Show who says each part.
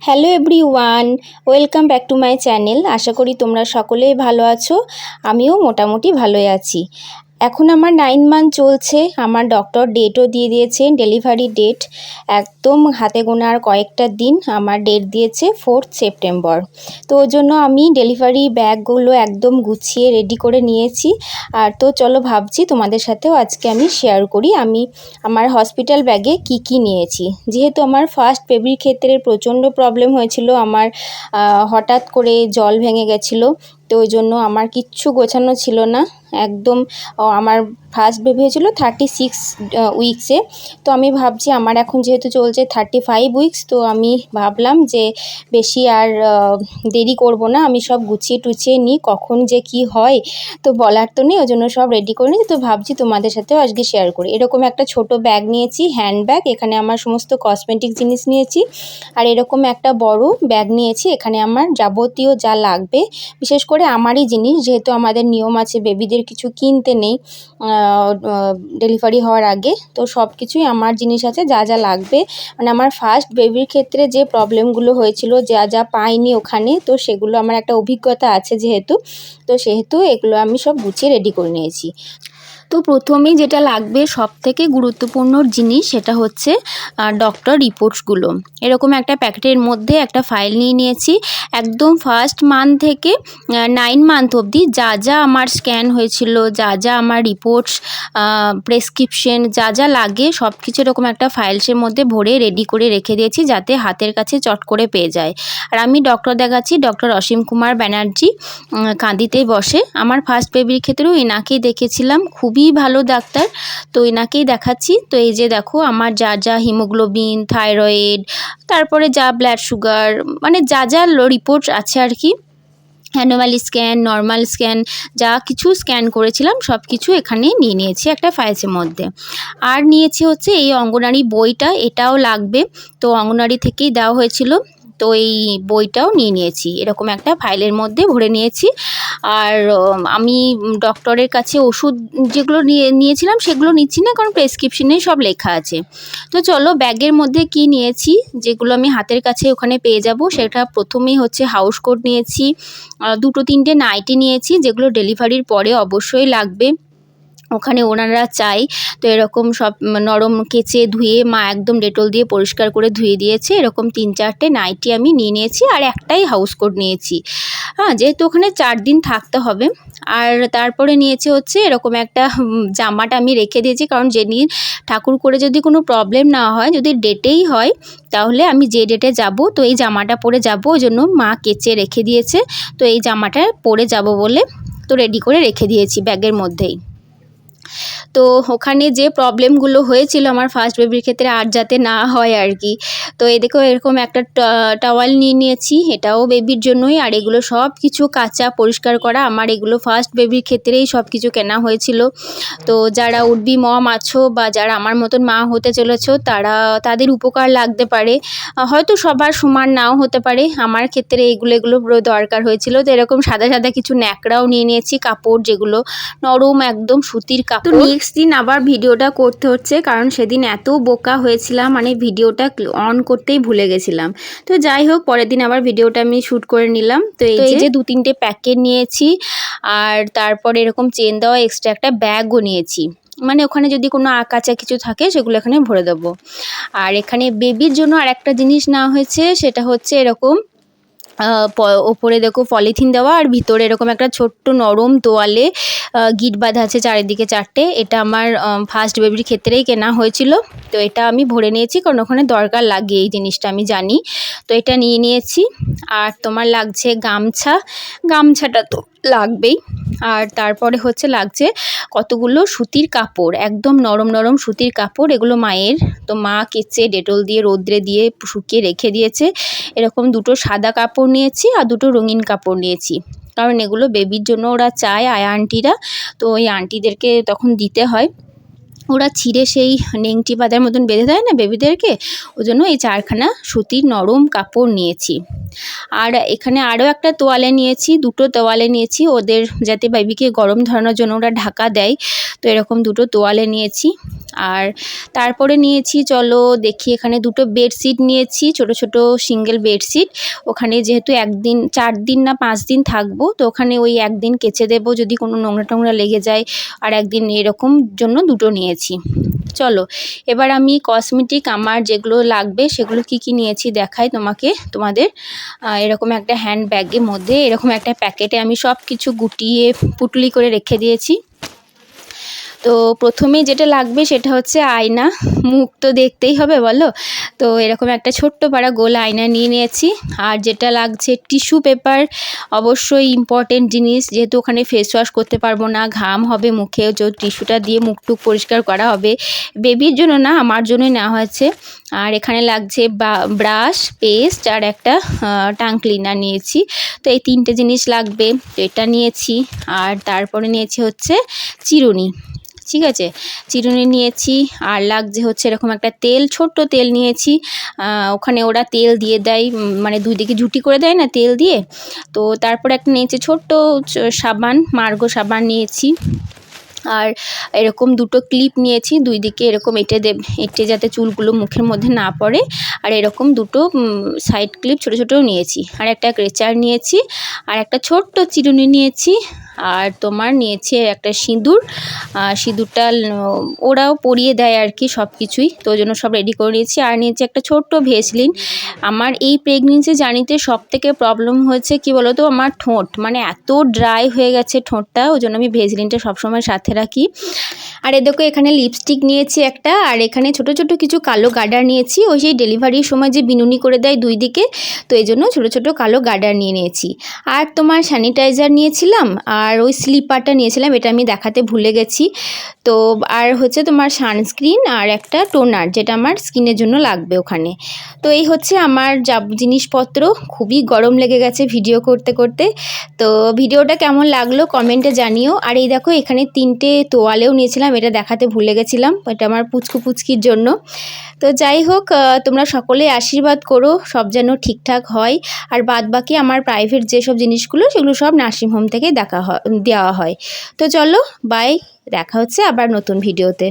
Speaker 1: Hello everyone, welcome back to my channel. আশা করি তোমরা সকলেই ভালো আছো। আমিও মোটামুটি ভালোই আছি। এখন আমার 9 মান্থ চলছে। আমার ডক্টর ডেটও দিয়ে দিয়েছে, ডেলিভারি ডেট। একদম হাতে গোনা আর কয়েকটা দিন, আমার ডেট দিয়েছে 4 সেপ্টেম্বর। তো ওই জন্য আমি ডেলিভারি ব্যাগগুলো একদম গুছিয়ে রেডি করে নিয়েছি। আর তো চলো ভাবছি তোমাদের সাথেও আজকে আমি শেয়ার করি আমি আমার হসপিটাল ব্যাগে কি কি নিয়েছি। যেহেতু আমার ফার্স্ট বেবির ক্ষেত্রে প্রচণ্ড প্রবলেম হয়েছিল, আমার হঠাৎ করে জল ভেঙে গেছিলো। তো ওই জন্য আমার কিচ্ছু গোছানো ছিল না একদম। আমার ফার্স্ট বেবি হয়েছিল 36 উইক্সে। তো আমি ভাবছি আমার এখন যেহেতু চলছে 35 উইক্স, তো আমি ভাবলাম যে বেশি আর দেরি করব না, আমি সব গুছিয়ে টুছিয়ে নিই, কখন যে কি হয় তো বলার তো নেই। ওই জন্য সব রেডি করে নিই। তো ভাবছি তোমাদের সাথেও আজকে শেয়ার করি। এরকম একটা ছোট ব্যাগ নিয়েছি, হ্যান্ড ব্যাগ। এখানে আমার সমস্ত কসমেটিক জিনিস নিয়েছি। আর এরকম একটা বড় ব্যাগ নিয়েছি, এখানে আমার যাবতীয় যা লাগবে, বিশেষ করে আমারই জিনিস, যেহেতু আমাদের নিয়ম আছে বেবিদের কিছু কিনতে নেই ডেলিভারি হওয়ার আগে। তো সব কিছুই আমার জিনিস আছে, যা যা লাগবে। মানে আমার ফার্স্ট বেবির ক্ষেত্রে যে প্রবলেমগুলো হয়েছিল, যা যা পাইনি ওখানে, তো সেগুলো আমার একটা অভিজ্ঞতা আছে সেহেতু এগুলো আমি সব গুছিয়ে রেডি করে নিয়েছি। তো প্রথমেই যেটা লাগবে সবথেকে গুরুত্বপূর্ণ জিনিস, সেটা হচ্ছে ডক্টর রিপোর্টসগুলো। এরকম একটা প্যাকেটের মধ্যে একটা ফাইল নিয়ে নিয়েছি। একদম ফার্স্ট মান্থ থেকে 9 মান্থ অবধি যা যা আমার স্ক্যান হয়েছিল, যা যা আমার রিপোর্টস, প্রেসক্রিপশন, যা যা লাগে সব কিছু এরকম একটা ফাইলসের মধ্যে ভরে রেডি করে রেখে দিয়েছি, যাতে হাতের কাছে চট করে পেয়ে যায়। আর আমি ডক্টর দেখাচ্ছি ডক্টর অসীম কুমার ব্যানার্জি, কাঁদিতেই বসে। আমার ফার্স্ট বেবির ক্ষেত্রেও এনাকেই দেখেছিলাম, খুবই ভালো ডাক্তার। তো এনাকেই দেখাচ্ছি। তো এই যে দেখো আমার যা যা হিমোগ্লোবিন, থাইরয়েড, তারপরে যা ব্লাড সুগার, মানে যা যা রিপোর্টস আছে আর কি, অ্যানোমালি স্ক্যান, নর্মাল স্ক্যান, যা কিছু স্ক্যান করেছিলাম সব কিছু এখানে নিয়ে নিয়েছি একটা ফাইলসের মধ্যে। আর নিয়েছি হচ্ছে এই অঙ্গনারী বইটা, এটাও লাগবে। তো অঙ্গনারী থেকেই দেওয়া হয়েছিল, তো এই বইটাও নিয়ে নিয়েছি, এরকম একটা ফাইলের মধ্যে ভরে নিয়েছি। আর আমি ডক্টরের কাছে ওষুধ যেগুলো নিয়েছিলাম সেগুলো নিচ্ছি না, কারণ প্রেসক্রিপশনে সব লেখা আছে। তো চলো ব্যাগের মধ্যে কি নিয়েছি, যেগুলো আমি হাতের কাছে ওখানে পেয়ে যাব, সেটা প্রথমেই হচ্ছে হাউস কোট নিয়েছি, 2-3টে নাইটি নিয়েছি, যেগুলো ডেলিভারির পরে অবশ্যই লাগবে, ওখানে ওনারা চাই। তো এরকম সব নরম কেচে ধুয়ে মা একদম ডেটল দিয়ে পরিষ্কার করে ধুয়ে দিয়েছে। এরকম 3-4টে নাইটি আমি নিয়ে নিয়েছি, আর একটাই হাউস কোট নিয়েছি, হ্যাঁ, যেহেতু ওখানে 4 দিন থাকতে হবে। আর তারপরে নিয়েছি হচ্ছে এরকম একটা জামাটা আমি রেখে দিয়েছি, কারণ যেদিন ঠাকুর করে যদি কোনো প্রবলেম না হয়, যদি ডেটেই হয়, তাহলে আমি যে ডেটে যাব তো এই জামাটা পরে যাব, ওই জন্য মা কেচে রেখে দিয়েছে। তো এই জামাটা পরে যাব বলে তো রেডি করে রেখে দিয়েছি ব্যাগের মধ্যেই। তো ওখানে যে প্রবলেমগুলো হয়েছিল আমার ফার্স্ট বেবির ক্ষেত্রে আর যাতে না হয় আর কি। তো এই দেখো এরকম একটা টাওয়াল নিয়ে নিয়েছি, এটাও বেবির জন্যই। আর এগুলো সব কিছু কাচা পরিষ্কার করা, আমার এগুলো ফার্স্ট বেবির ক্ষেত্রেই সব কিছু কেনা হয়েছিল। তো যারা উডবি মম আছো বা যারা আমার মতন মা হতে চলেছো, তাদের উপকার লাগতে পারে, হয়তো সবার সমান নাও হতে পারে। আমার ক্ষেত্রে এগুলো পুরো দরকার হয়েছিল। তো এরকম সাদা সাদা কিছু ন্যাকড়াও নিয়ে নিয়েছি, কাপড় যেগুলো নরম একদম সুতির কাপড়। তো নেক্সট দিন আবার ভিডিওটা করতে হচ্ছে, কারণ সেদিন এত বোকা হয়েছিলাম, মানে ভিডিওটা অন করতেই ভুলে গেছিলাম। তো যাই হোক, পরের দিন আবার ভিডিওটা আমি শ্যুট করে নিলাম। তো এই যে 2-3টে প্যাকেট নিয়েছি, আর তারপর এরকম চেন দেওয়া এক্সট্রা একটা ব্যাগও নিয়েছি, মানে ওখানে যদি কোনো কাঁচা কিছু থাকে সেগুলো এখানে ভরে দেবো। আর এখানে বেবির জন্য আর একটা জিনিস নেওয়া হয়েছে, সেটা হচ্ছে এরকম ওপরে দেখো পলিথিন দেওয়া, আর ভিতরে এরকম একটা ছোট্ট নরম তোয়ালে গিট বাঁধা আছে চারিদিকে 4টে। এটা আমার ফার্স্ট বেবির ক্ষেত্রেই কেনা হয়েছিল। তো এটা আমি ভরে নিয়েছি, কারণ ওখানে দরকার লাগে এই জিনিসটা আমি জানি। তো এটা নিয়ে নিয়েছি। আর তোমার লাগছে গামছাটা তো লাগবেই। আর তারপরে হচ্ছে লাগছে কতগুলো সুতির কাপড়, একদম নরম নরম সুতির কাপড়, এগুলো মায়ের। তো মা কেচে ডেটল দিয়ে রোদ্রে দিয়ে শুকিয়ে রেখে দিয়েছে। এরকম 2টো সাদা কাপড় নিয়েছি আর 2টো রঙিন কাপড় নিয়েছি, কারণ এগুলো বেবির জন্য ওরা চায়, আয়া আন্টিরা। তো ওই আন্টিদেরকে তখন দিতে হয়, ওরা ছিঁড়ে সেই নেংটি বাঁধার মতন বেঁধে দেয় না বেবিদেরকে, ওই জন্য এই 4খানা সুতির নরম কাপড় নিয়েছি। আর এখানে আরও একটা তোয়ালে নিয়েছি, দুটো তোয়ালে নিয়েছি ওদের, যাতে বেবিকে গরম ধরানোর জন্য ওরা ঢাকা দেয়। তো এরকম দুটো তোয়ালে নিয়েছি। আর তারপরে নিয়েছি, চলো দেখি, এখানে দুটো বেডশিট নিয়েছি, ছোট ছোট সিঙ্গেল বেডশিট। ওখানে যেহেতু 4 দিন না 5 দিন থাকবো, তো ওখানে ওই একদিন কেচে দেবো যদি কোনো নোংরা টোংরা লেগে যায়, আর একদিন এরকম জন্য দুটো নিয়েছি। চলো এবার আমি কসমেটিক আমার যেগুলো লাগবে সেগুলো কি কি নিয়েছি দেখাই তোমাদের। এরকম একটা হ্যান্ড ব্যাগের মধ্যে এরকম একটা প্যাকেটে আমি সব কিছু গুটিয়ে পুটলি করে রেখে দিয়েছি। তো প্রথমেই যেটা লাগবে সেটা হচ্ছে আয়না, মুখ তো দেখতেই হবে বলো। তো এরকম একটা ছোট্ট পাড়া গোল আয়না নিয়ে নিয়েছি। আর যেটা লাগছে টিস্যু পেপার, অবশ্যই ইম্পর্টেন্ট জিনিস, যেহেতু ওখানে ফেস ওয়াশ করতে পারবো না, ঘাম হবে মুখে, যে টিস্যুটা দিয়ে মুখ টুক পরিষ্কার করা হবে। বেবির জন্য না, আমার জন্যই নেওয়া হয়েছে। আর এখানে লাগছে ব্রাশ, পেস্ট আর একটা টাং ক্লিনার নিয়েছি। তো এই 3টে জিনিস লাগবে, তো এটা নিয়েছি। আর তারপরে নিয়েছি হচ্ছে চিরুনি, ঠিক আছে, চিরুনি নিয়েছি। আর লাগছে হচ্ছে এরকম একটা তেল, ছোট্ট তেল নিয়েছি। ওখানে ওরা তেল দিয়ে দেয়, মানে 2 দিকে ঝুটি করে দেয় না তেল দিয়ে। তো তারপর একটা নিয়েছি ছোট্ট সাবান, মার্গো সাবান নিয়েছি। আর এরকম 2টো ক্লিপ নিয়েছি, 2 দিকে এরকম এঁটে যাতে চুলগুলো মুখের মধ্যে না পড়ে। আর এরকম 2টো সাইড ক্লিপ ছোটো ছোটোও নিয়েছি। আর একটা ক্রেচার নিয়েছি, আর একটা ছোট্ট চিরুনি নিয়েছি। আর তোমার নিয়েছি একটা সিঁদুর, সিঁদুরটা ওরাও পরিয়ে দেয় আর কি সব কিছুই, তো ওই জন্য সব রেডি করে নিয়েছি। আর নিয়েছি একটা ছোট্ট ভেসলিন। আমার এই প্রেগনেন্সি জার্নিতে সবথেকে প্রবলেম হয়েছে কি বলো তো, আমার ঠোঁট মানে এত ড্রাই হয়ে গেছে ঠোঁটটা, ওই জন্য আমি ভেসলিনটা সবসময় সাথে রাখি। আর দেখো এখানে লিপস্টিক নিয়েছি একটা, আর এখানে ছোট ছোট কিছু কালো গার্ডার নিয়েছি, ওই সেই ডেলিভারির সময় যে বিনুনি করে দেয় 2 দিকে, তো এই জন্য ছোটো ছোটো কালো গার্ডার নিয়ে নিয়েছি। আর তোমার স্যানিটাইজার নিয়েছিলাম, আর ওই স্লিপারটা নিয়েছিলাম, এটা আমি দেখাতে ভুলে গেছি। তো আর হচ্ছে তোমার সানস্ক্রিন আর একটা টোনার, যেটা আমার স্কিনের জন্য লাগবে ওখানে। তো এই হচ্ছে আমার জিনিসপত্র। খুবই গরম লেগে গেছে ভিডিও করতে করতে। তো ভিডিওটা কেমন লাগলো কমেন্টে জানিও। আর এই দেখো এখানে 3টে তোয়ালেও নিয়েছিলাম, এটা দেখাতে ভুলে গেছিলাম, এটা আমার পুচকির জন্য। তো যাই হোক, তোমরা সকলে আশীর্বাদ করো সব যেন ঠিকঠাক হয়। আর বাদবাকি আমার প্রাইভেট যেসব জিনিসগুলো সেগুলো সব নার্সিংহোম থেকে দেওয়া হয়। তো চলো বাই, দেখা হচ্ছে আবার নতুন ভিডিওতে।